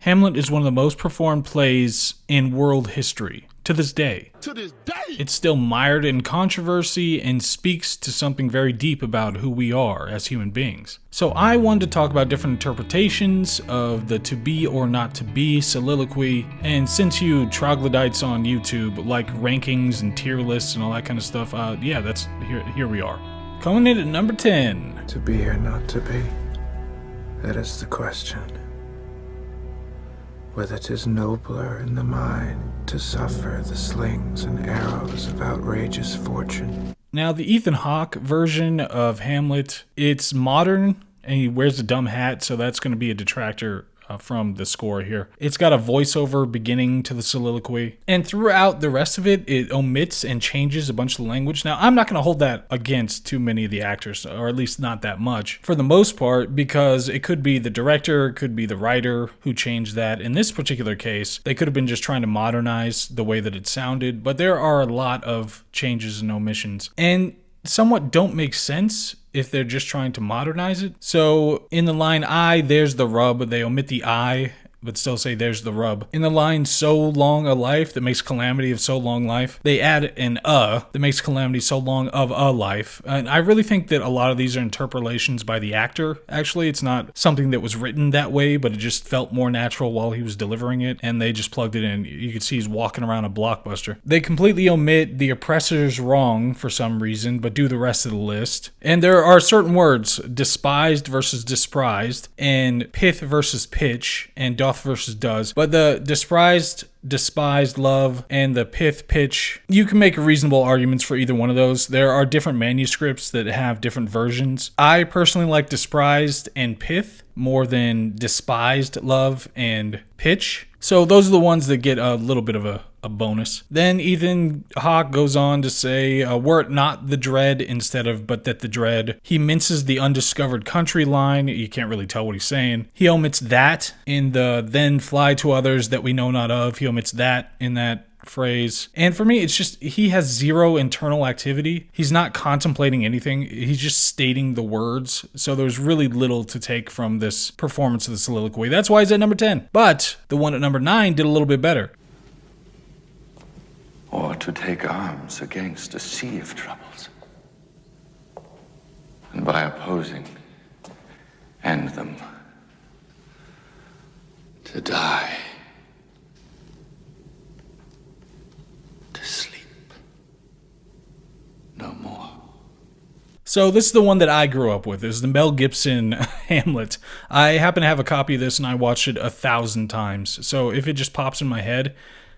Hamlet is one of the most performed plays in world history. To this day. It's still mired in controversy and speaks to something very deep about who we are as human beings. So I wanted to talk about different interpretations of the to be or not to be soliloquy, and since you troglodytes on YouTube like rankings and tier lists and all that kind of stuff, that's here we are. Coming in at number 10. To be or not to be, that is the question. Whether 'tis nobler in the mind to suffer the slings and arrows of outrageous fortune. Now, the Ethan Hawke version of Hamlet, it's modern, and he wears a dumb hat, so that's going to be a detractor from the score here. It's got a voiceover beginning to the soliloquy, and throughout the rest of it, it omits and changes a bunch of the language. Now, I'm not going to hold that against too many of the actors, or at least not that much, for the most part, because it could be the director, it could be the writer who changed that. In this particular case, they could have been just trying to modernize the way that it sounded, but there are a lot of changes and omissions, and somewhat don't make sense if they're just trying to modernize it. So in the line, there's the rub, they omit the I, but still say there's the rub. In the line, so long a life that makes calamity of so long life, they add an that makes calamity so long of a life. And I really think that a lot of these are interpolations by the actor. Actually, it's not something that was written that way, but it just felt more natural while he was delivering it, and they just plugged it in. You could see he's walking around a Blockbuster. They completely omit the oppressor's wrong for some reason, but do the rest of the list. And there are certain words, despised versus desprised, and pith versus pitch, and doth versus does, but the despised love and the pith pitch, you can make reasonable arguments for either one of those. There are different manuscripts that have different versions. I personally like despised and pith more than despised love and pitch, so those are the ones that get a little bit of a bonus. Then Ethan Hawke goes on to say, were it not the dread instead of but that the dread. He minces the undiscovered country line. You can't really tell what he's saying. He omits that in the then fly to others that we know not of. He omits that in that phrase. And for me, it's just, he has zero internal activity. He's not contemplating anything. He's just stating the words. So there's really little to take from this performance of the soliloquy. That's why he's at number 10. But the one at number 9 did a little bit better. Or to take arms against a sea of troubles, and by opposing, end them. To die. To sleep. No more. So this is the one that I grew up with. It was the Mel Gibson Hamlet. I happen to have a copy of this, and I watched it 1,000 times. So if it just pops in my head,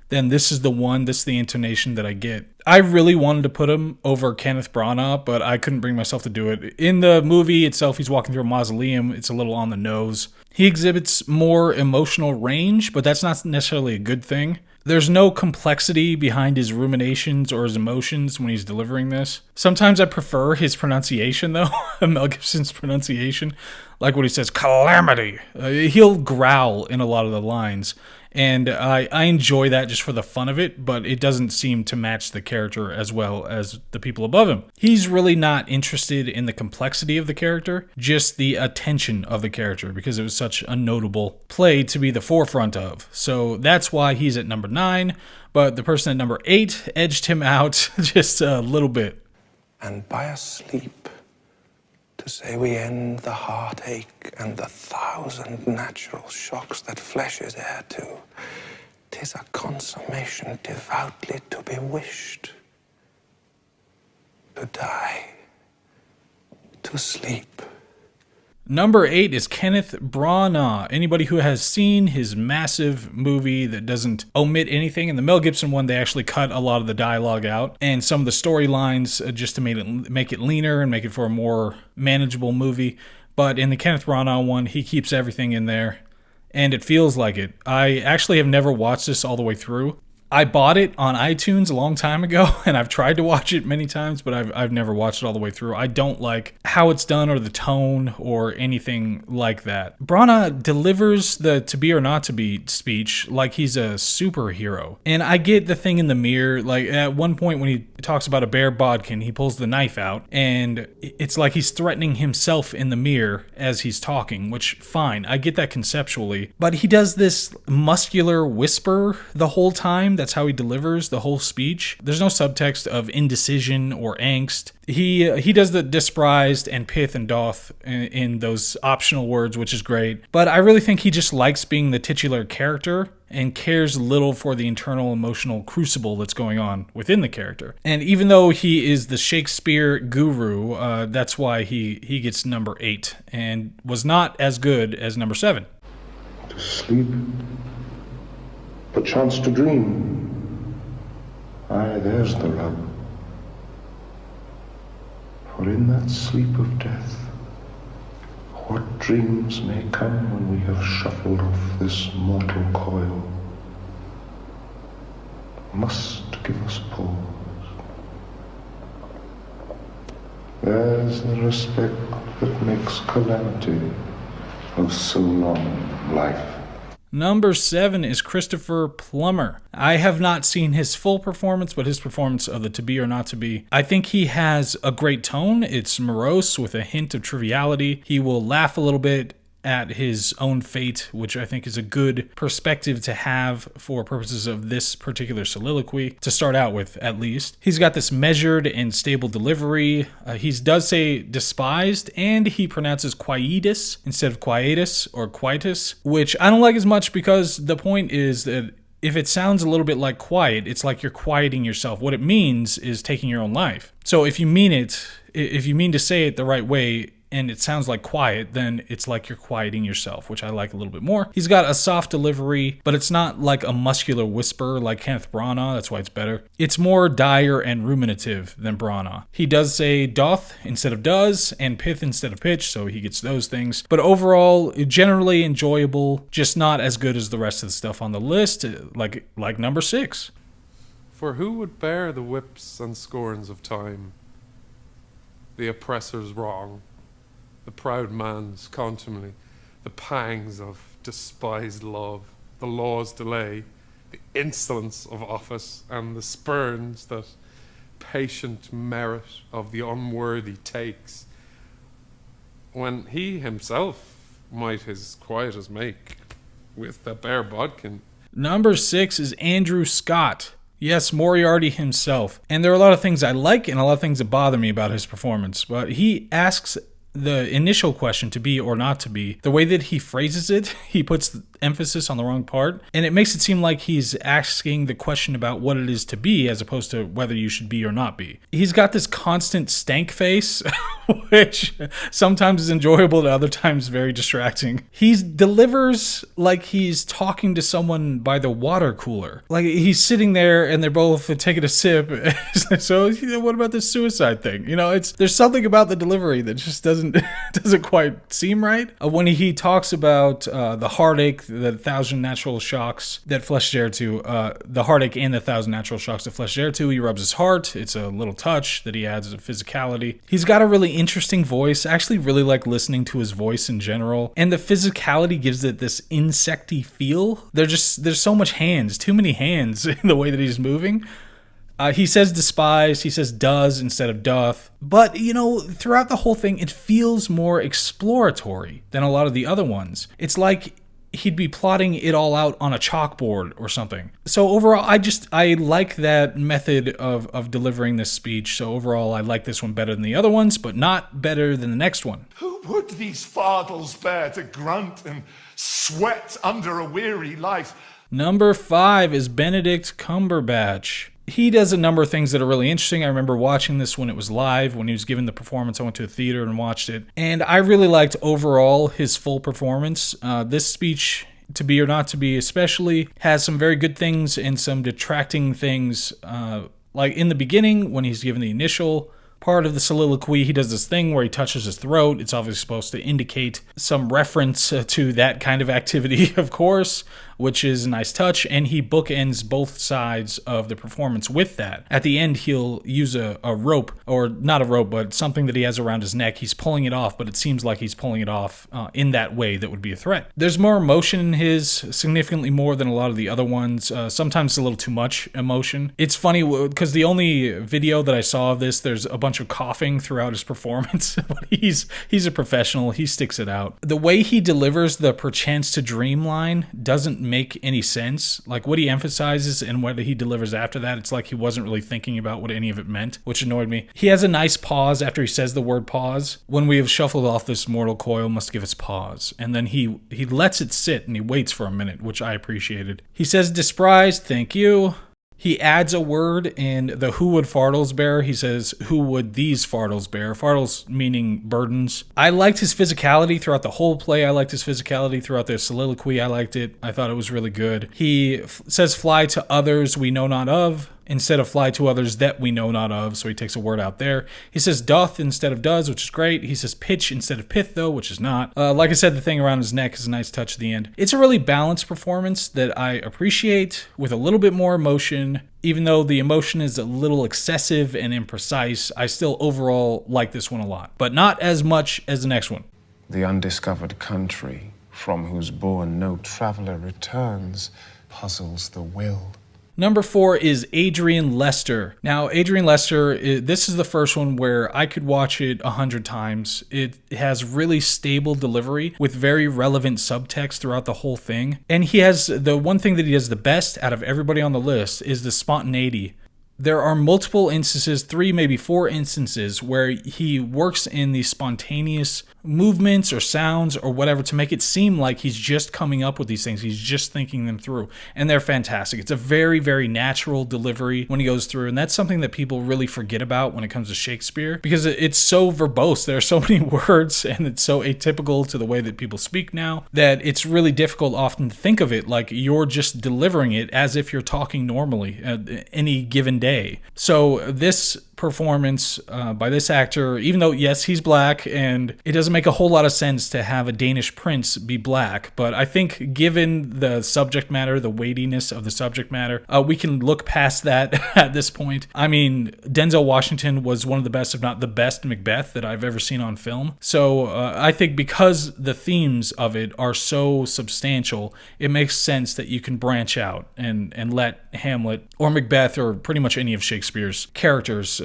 then this is the one, this is the intonation that I get. I really wanted to put him over Kenneth Branagh, but I couldn't bring myself to do it. In the movie itself, he's walking through a mausoleum. It's a little on the nose. He exhibits more emotional range, but that's not necessarily a good thing. There's no complexity behind his ruminations or his emotions when he's delivering this. Sometimes I prefer his pronunciation, though, Mel Gibson's pronunciation. Like when he says, calamity. He'll growl in a lot of the lines. And I enjoy that just for the fun of it, but it doesn't seem to match the character as well as the people above him. He's really not interested in the complexity of the character, just the attention of the character, because it was such a notable play to be the forefront of. So that's why he's at number 9, but the person at number 8 edged him out just a little bit. And by a sleep, to say we end the heartache and the 1,000 natural shocks that flesh is heir to, 'tis a consummation devoutly to be wished. To die, to sleep. Number 8 is Kenneth Branagh. Anybody who has seen his massive movie that doesn't omit anything. In the Mel Gibson one, they actually cut a lot of the dialogue out and some of the storylines just to make it leaner and make it for a more manageable movie. But in the Kenneth Branagh one, he keeps everything in there, and it feels like it. I actually have never watched this all the way through. I bought it on iTunes a long time ago, and I've tried to watch it many times, but I've never watched it all the way through. I don't like how it's done or the tone or anything like that. Branagh delivers the to be or not to be speech like he's a superhero. And I get the thing in the mirror, like at one point when he talks about a bear bodkin, he pulls the knife out, and it's like he's threatening himself in the mirror as he's talking, which, fine, I get that conceptually. But he does this muscular whisper the whole time. That's how he delivers the whole speech. There's no subtext of indecision or angst. He does the despised and pith and doth in those optional words, which is great. But I really think he just likes being the titular character and cares little for the internal emotional crucible that's going on within the character. And even though he is the Shakespeare guru, that's why he gets number 8 and was not as good as number 7. To sleep, perchance to dream. Aye, there's the rub. For in that sleep of death, what dreams may come when we have shuffled off this mortal coil, must give us pause. There's the respect that makes calamity of so long life. Number 7 is Christopher Plummer. I have not seen his full performance, but his performance of the To Be or Not To Be, I think he has a great tone. It's morose with a hint of triviality. He will laugh a little bit at his own fate, which I think is a good perspective to have for purposes of this particular soliloquy, to start out with at least. He's got this measured and stable delivery. He does say despised, and he pronounces quietus instead of quietus or quietus, which I don't like as much because the point is that if it sounds a little bit like quiet, it's like you're quieting yourself. What it means is taking your own life. So if you mean to say it the right way, and it sounds like quiet, then it's like you're quieting yourself, which I like a little bit more. He's got a soft delivery, but it's not like a muscular whisper like Kenneth Branagh. That's why it's better. It's more dire and ruminative than Branagh. He does say doth instead of does, and pith instead of pitch, so he gets those things. But overall, generally enjoyable, just not as good as the rest of the stuff on the list, like number 6. For who would bear the whips and scorns of time, the oppressor's wrong, the proud man's contumely, the pangs of despised love, the law's delay, the insolence of office, and the spurns that patient merit of the unworthy takes, when he himself might his quietus make with the bare bodkin. Number 6 is Andrew Scott. Yes, Moriarty himself. And there are a lot of things I like and a lot of things that bother me about his performance, but he asks the initial question, to be or not to be, the way that he phrases it, he puts the emphasis on the wrong part, and it makes it seem like he's asking the question about what it is to be as opposed to whether you should be or not be. He's got this constant stank face, which sometimes is enjoyable and other times very distracting. He delivers like he's talking to someone by the water cooler. Like he's sitting there and they're both taking a sip. So what about this suicide thing? There's something about the delivery that just doesn't quite seem right. When he talks about the heartache, the 1,000 natural shocks that flesh dare to, the heartache and the 1,000 natural shocks that flesh dare to, he rubs his heart. It's a little touch that he adds as a physicality. He's got a really interesting voice. I actually really like listening to his voice in general, and the physicality gives it this insecty feel. There's so much hands, too many hands in the way that he's moving. He says despise, he says does instead of doth. But, throughout the whole thing, it feels more exploratory than a lot of the other ones. It's like he'd be plotting it all out on a chalkboard or something. So overall, I like that method of delivering this speech. So overall, I like this one better than the other ones, but not better than the next one. Who would these fardels bear to grunt and sweat under a weary life? Number 5 is Benedict Cumberbatch. He does a number of things that are really interesting. I remember watching this when it was live, when he was giving the performance. I went to a theater and watched it. And I really liked overall his full performance. This speech, To Be or Not To Be especially, has some very good things and some detracting things. Like in the beginning, when he's given the initial part of the soliloquy, he does this thing where he touches his throat. It's obviously supposed to indicate some reference to that kind of activity, of course, which is a nice touch, and he bookends both sides of the performance with that. At the end, he'll use a rope, or not a rope, but something that he has around his neck. He's pulling it off, but it seems like he's pulling it off in that way that would be a threat. There's more emotion in his, significantly more than a lot of the other ones. Sometimes a little too much emotion. It's funny because the only video that I saw of this, there's a bunch of coughing throughout his performance. But he's a professional. He sticks it out. The way he delivers the perchance to dream line doesn't make any sense. Like what he emphasizes and what he delivers after that, it's like he wasn't really thinking about what any of it meant, which annoyed me. He has a nice pause after he says the word pause. When we have shuffled off this mortal coil, must give us pause. And then he lets it sit and he waits for a minute, which I appreciated. He says despised, thank you. He adds a word in the who would fartles bear. He says, who would these fartles bear? Fartles meaning burdens. I liked his physicality throughout the whole play. I liked his physicality throughout the soliloquy. I liked it. I thought it was really good. He says fly to others we know not of, instead of fly to others that we know not of, so he takes a word out there. He says doth instead of does, which is great. He says pitch instead of pith, though, which is not. Like I said, the thing around his neck is a nice touch at the end. It's a really balanced performance that I appreciate, with a little bit more emotion. Even though the emotion is a little excessive and imprecise, I still overall like this one a lot, but not as much as the next one. The undiscovered country, from whose bourne no traveler returns, puzzles the will. Number 4 is Adrien Lester. Now, Adrien Lester, this is the first one where I could watch it 100 times. It has really stable delivery with very relevant subtext throughout the whole thing. And he has, the one thing that he does the best out of everybody on the list is the spontaneity. There are multiple instances, 3, maybe 4 instances, where he works in these spontaneous movements or sounds or whatever to make it seem like he's just coming up with these things. He's just thinking them through. And they're fantastic. It's a very, very natural delivery when he goes through. And that's something that people really forget about when it comes to Shakespeare, because it's so verbose. There are so many words and it's so atypical to the way that people speak now that it's really difficult often to think of it like you're just delivering it as if you're talking normally any given day. So this performance by this actor, even though, yes, he's black, and it doesn't make a whole lot of sense to have a Danish prince be black, but I think given the subject matter, the weightiness of the subject matter, we can look past that at this point. I mean, Denzel Washington was one of the best, if not the best, Macbeth that I've ever seen on film. So I think because the themes of it are so substantial, it makes sense that you can branch out and let Hamlet or Macbeth or pretty much any of Shakespeare's characters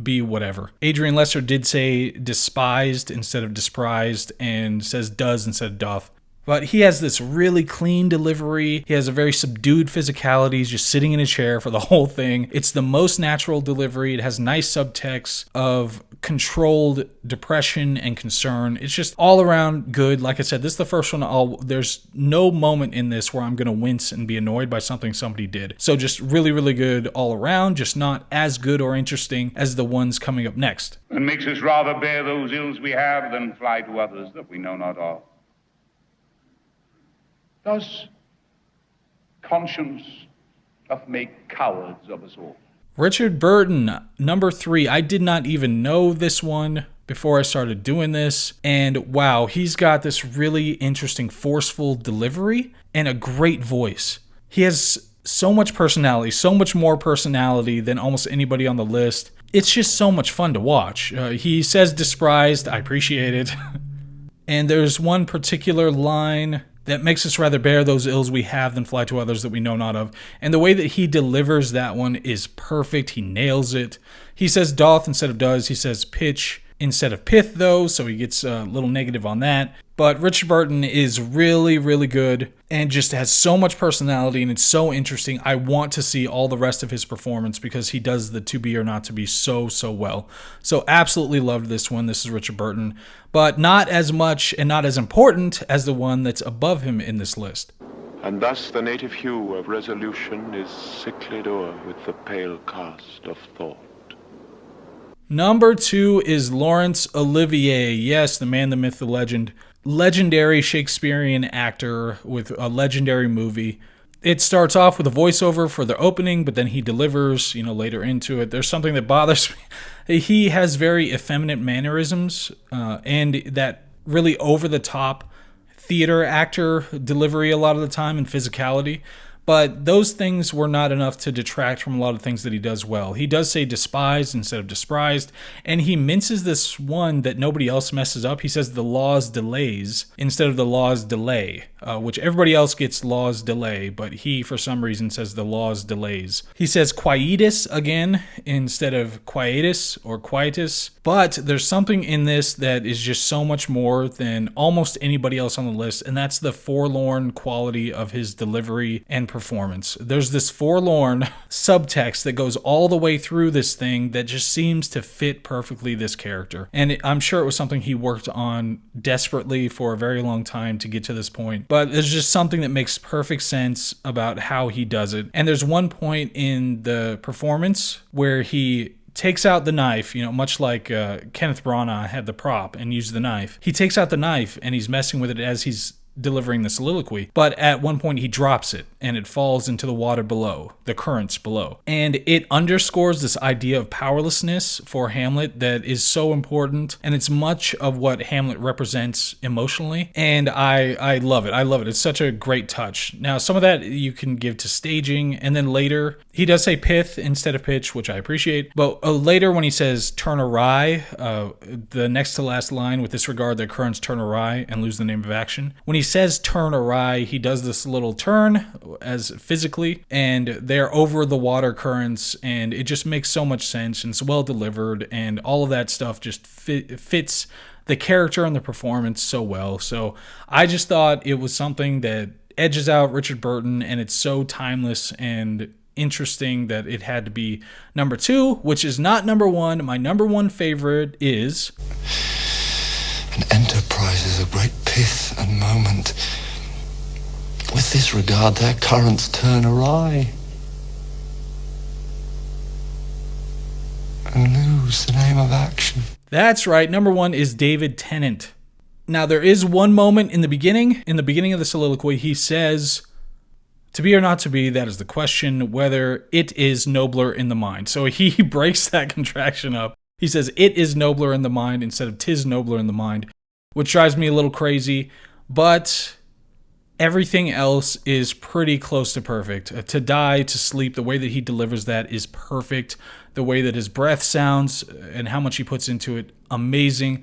be whatever. Adrien Lester did say despised instead of desprised and says does instead of doth. But he has this really clean delivery. He has a very subdued physicality. He's just sitting in a chair for the whole thing. It's the most natural delivery. It has nice subtext of controlled depression and concern. It's just all around good. Like I said, this is the first one. There's no moment in this where I'm going to wince and be annoyed by something somebody did. So just really, really good all around, just not as good or interesting as the ones coming up next. And makes us rather bear those ills we have than fly to others that we know not of. Does conscience doth make cowards of us all? Richard Burton, number 3. I did not even know this one before I started doing this. And wow, he's got this really interesting, forceful delivery and a great voice. He has so much personality, so much more personality than almost anybody on the list. It's just so much fun to watch. He says despised. I appreciate it. And there's one particular line that makes us rather bear those ills we have than fly to others that we know not of. And the way that he delivers that one is perfect. He nails it. He says doth instead of does. He says pitch instead of pith, though, so he gets a little negative on that. But Richard Burton is really, really good and just has so much personality, and it's so interesting. I want to see all the rest of his performance because he does the to be or not to be so, so well. So absolutely loved this one. This is Richard Burton, but not as much and not as important as the one that's above him in this list. And thus the native hue of resolution is sicklied o'er with the pale cast of thought. Number 2 is Laurence Olivier. Yes, the man, the myth, the legend. Legendary Shakespearean actor with a legendary movie. It starts off with a voiceover for the opening, but then he delivers, later into it. There's something that bothers me. He has very effeminate mannerisms and that really over-the-top theater actor delivery a lot of the time and physicality. But those things were not enough to detract from a lot of things that he does well. He does say despised instead of despised, and he minces this one that nobody else messes up. He says the law's delays instead of the law's delay, which everybody else gets law's delay, but he, for some reason, says the law's delays. He says quietus again instead of quietus or quietus, but there's something in this that is just so much more than almost anybody else on the list, and that's the forlorn quality of his delivery and performance. There's this forlorn subtext that goes all the way through this thing that just seems to fit perfectly this character. And I'm sure it was something he worked on desperately for a very long time to get to this point. But there's just something that makes perfect sense about how he does it. And there's one point in the performance where he takes out the knife, much like Kenneth Branagh had the prop and used the knife. He takes out the knife and he's messing with it as he's delivering the soliloquy, but at one point he drops it and it falls into the water below, the currents below. And it underscores this idea of powerlessness for Hamlet that is so important, and it's much of what Hamlet represents emotionally, and I love it. I love it. It's such a great touch. Now, some of that you can give to staging, and then later, he does say pith instead of pitch, which I appreciate, but later when he says turn awry, the next to last line, with this regard the currents turn awry and lose the name of action, when he says turn awry, he does this little turn as physically, and they're over the water currents, and it just makes so much sense, and it's well delivered, and all of that stuff just fits the character and the performance so well. So I just thought it was something that edges out Richard Burton, and it's so timeless and interesting that it had to be number 2, which is not number 1. My number 1 favorite is An enterprise is of great pith and moment. With this regard, their currents turn awry and lose the name of action. That's right. Number 1 is David Tennant. Now, there is one moment in the beginning of the soliloquy, he says, to be or not to be, that is the question, whether it is nobler in the mind. So he breaks that contraction up. He says, it is nobler in the mind instead of 'tis nobler in the mind, which drives me a little crazy, but everything else is pretty close to perfect. To die, to sleep, the way that he delivers that is perfect. The way that his breath sounds and how much he puts into it, amazing.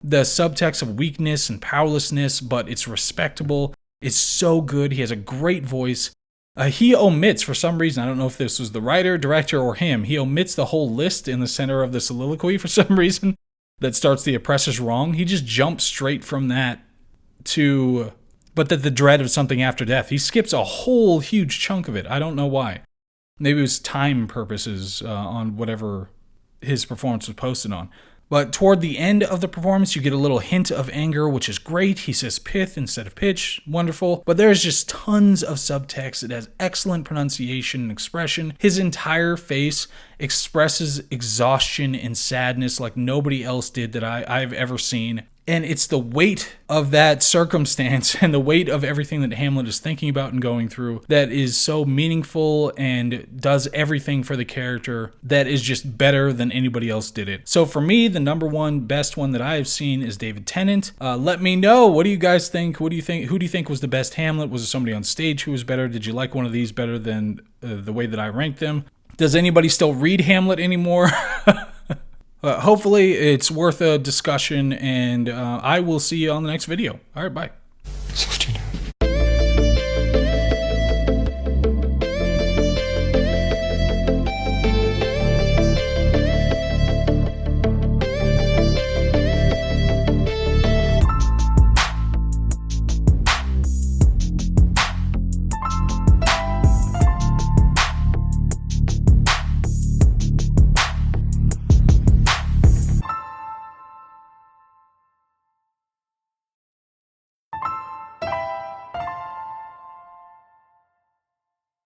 The subtext of weakness and powerlessness, but it's respectable. It's so good. He has a great voice. He omits, for some reason, I don't know if this was the writer, director, or him, he omits the whole list in the center of the soliloquy for some reason that starts the oppressor's wrong. He just jumps straight from that to, but that the dread of something after death. He skips a whole huge chunk of it. I don't know why. Maybe it was time purposes on whatever his performance was posted on. But toward the end of the performance, you get a little hint of anger, which is great. He says pith instead of pitch. Wonderful. But there's just tons of subtext. It has excellent pronunciation and expression. His entire face expresses exhaustion and sadness like nobody else did that I've ever seen. And it's the weight of that circumstance and the weight of everything that Hamlet is thinking about and going through that is so meaningful and does everything for the character that is just better than anybody else did it. So for me, the number 1 best one that I have seen is David Tennant. Let me know. What do you guys think? What do you think? Who do you think was the best Hamlet? Was it somebody on stage who was better? Did you like one of these better than the way that I ranked them? Does anybody still read Hamlet anymore? Hopefully it's worth a discussion, and I will see you on the next video. All right, bye.